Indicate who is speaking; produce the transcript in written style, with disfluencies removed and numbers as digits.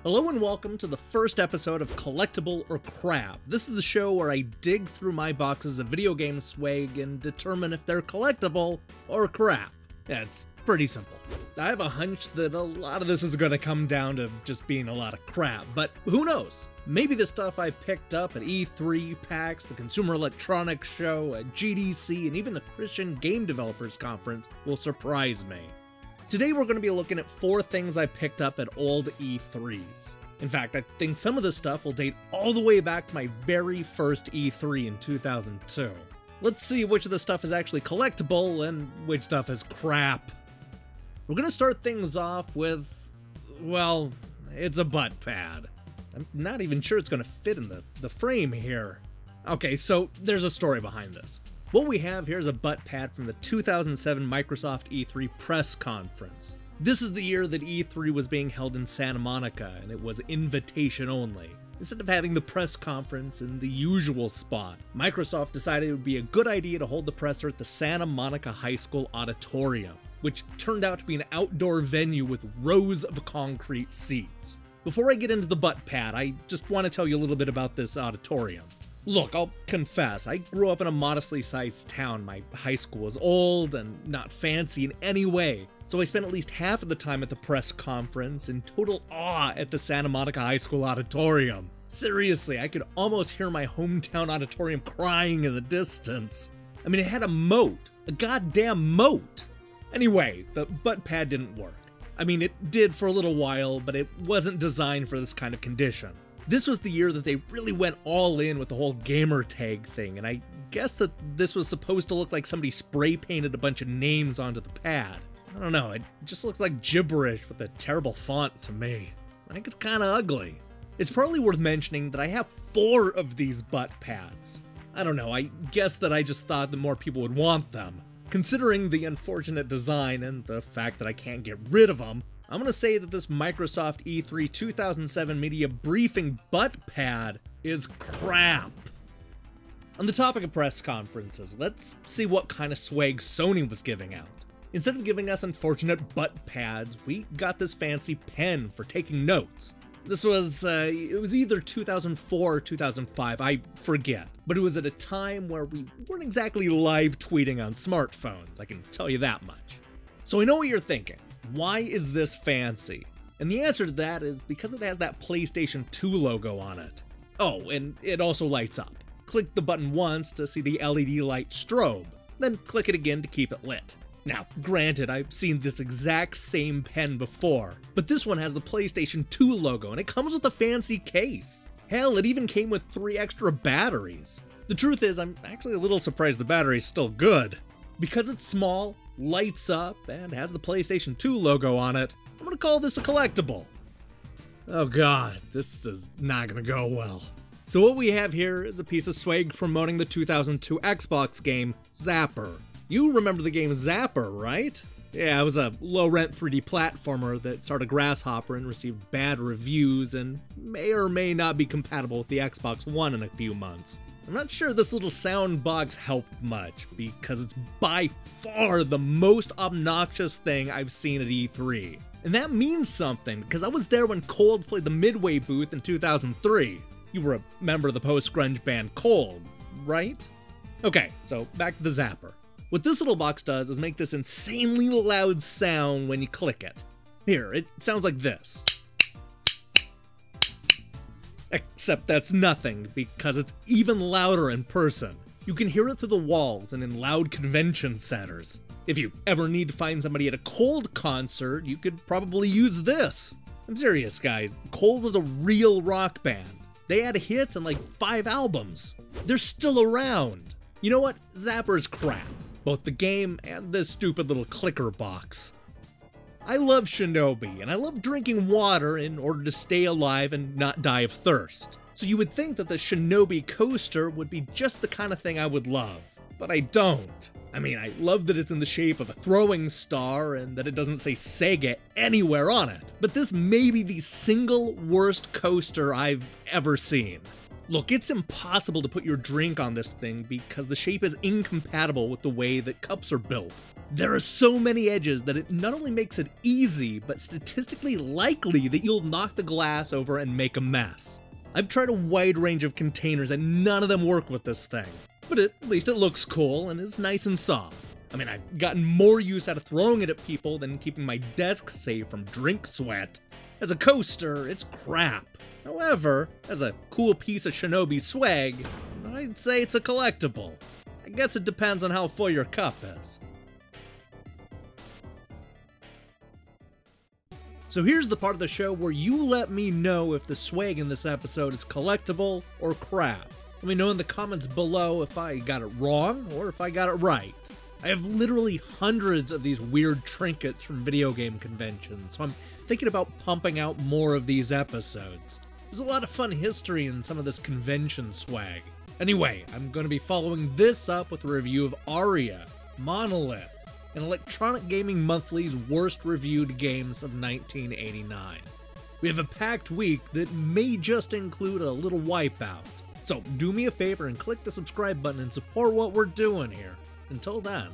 Speaker 1: Hello and welcome to the first episode of Collectible or Crap. This is the show where I dig through my boxes of video game swag and determine if they're collectible or crap. Yeah, it's pretty simple. I have a hunch that a lot of this is going to come down to just being a lot of crap, but who knows? Maybe the stuff I picked up at E3, PAX, the Consumer Electronics Show, at GDC, and even the Christian Game Developers Conference will surprise me. Today we're going to be looking at 4 things I picked up at old E3s. In fact, I think some of this stuff will date all the way back to my very first E3 in 2002. Let's see which of the stuff is actually collectible and which stuff is crap. We're going to start things off with, well, it's a butt pad. I'm not even sure it's going to fit in the frame here. Okay, so there's a story behind this. What we have here is a butt pad from the 2007 Microsoft E3 press conference. This is the year that E3 was being held in Santa Monica, and it was invitation only. Instead of having the press conference in the usual spot, Microsoft decided it would be a good idea to hold the presser at the Santa Monica High School auditorium, which turned out to be an outdoor venue with rows of concrete seats. Before I get into the butt pad, I just want to tell you a little bit about this auditorium. Look, I'll confess, I grew up in a modestly sized town. My high school was old and not fancy in any way, so I spent at least half of the time at the press conference in total awe at the Santa Monica High School auditorium. Seriously, I could almost hear my hometown auditorium crying in the distance. I mean, it had a moat, a goddamn moat. Anyway, the butt pad didn't work. I mean, it did for a little while, but it wasn't designed for this kind of condition. This was the year that they really went all in with the whole gamer tag thing, and I guess that this was supposed to look like somebody spray painted a bunch of names onto the pad. I don't know, it just looks like gibberish with a terrible font to me. I think it's kinda ugly. It's probably worth mentioning that I have 4 of these butt pads. I don't know, I guess that I just thought that more people would want them. Considering the unfortunate design and the fact that I can't get rid of them, I'm gonna say that this Microsoft E3 2007 media briefing butt pad is crap. On the topic of press conferences, let's see what kind of swag Sony was giving out. Instead of giving us unfortunate butt pads, we got this fancy pen for taking notes. This was, it was either 2004 or 2005, I forget. But it was at a time where we weren't exactly live tweeting on smartphones, I can tell you that much. So I know what you're thinking. Why is this fancy? And the answer to that is because it has that PlayStation 2 logo on it. Oh, and it also lights up. Click the button once to see the LED light strobe, then click it again to keep it lit. Now, granted, I've seen this exact same pen before, but this one has the PlayStation 2 logo and it comes with a fancy case. Hell, it even came with 3 extra batteries. The truth is, I'm actually a little surprised the battery's still good. Because it's small, lights up, and has the PlayStation 2 logo on it, I'm gonna call this a collectible. Oh god, this is not gonna go well. So what we have here is a piece of swag promoting the 2002 Xbox game, Zapper. You remember the game Zapper, right? Yeah, it was a low-rent 3D platformer that starred a grasshopper and received bad reviews and may or may not be compatible with the Xbox One in a few months. I'm not sure this little sound box helped much, because it's by far the most obnoxious thing I've seen at E3. And that means something, because I was there when Cold played the Midway booth in 2003. You were a member of the post-grunge band Cold, right? Okay, so back to the Zapper. What this little box does is make this insanely loud sound when you click it. Here, it sounds like this. Except that's nothing, because it's even louder in person. You can hear it through the walls and in loud convention centers. If you ever need to find somebody at a Cold concert, you could probably use this. I'm serious, guys. Cold was a real rock band. They had hits and like 5 albums. They're still around. You know what? Zapper's crap. Both the game and this stupid little clicker box. I love Shinobi, and I love drinking water in order to stay alive and not die of thirst. So you would think that the Shinobi coaster would be just the kind of thing I would love, but I don't. I mean, I love that it's in the shape of a throwing star and that it doesn't say Sega anywhere on it, but this may be the single worst coaster I've ever seen. Look, it's impossible to put your drink on this thing because the shape is incompatible with the way that cups are built. There are so many edges that it not only makes it easy, but statistically likely that you'll knock the glass over and make a mess. I've tried a wide range of containers and none of them work with this thing. But at least it looks cool and is nice and soft. I mean, I've gotten more use out of throwing it at people than keeping my desk safe from drink sweat. As a coaster, it's crap. However, as a cool piece of Shinobi swag, I'd say it's a collectible. I guess it depends on how full your cup is. So here's the part of the show where you let me know if the swag in this episode is collectible or crap. Let me know in the comments below if I got it wrong or if I got it right. I have literally hundreds of these weird trinkets from video game conventions, so I'm thinking about pumping out more of these episodes. There's a lot of fun history in some of this convention swag. Anyway, I'm going to be following this up with a review of Aria, Monolith, and Electronic Gaming Monthly's worst reviewed games of 1989. We have a packed week that may just include a little wipeout. So do me a favor and click the subscribe button and support what we're doing here. Until then.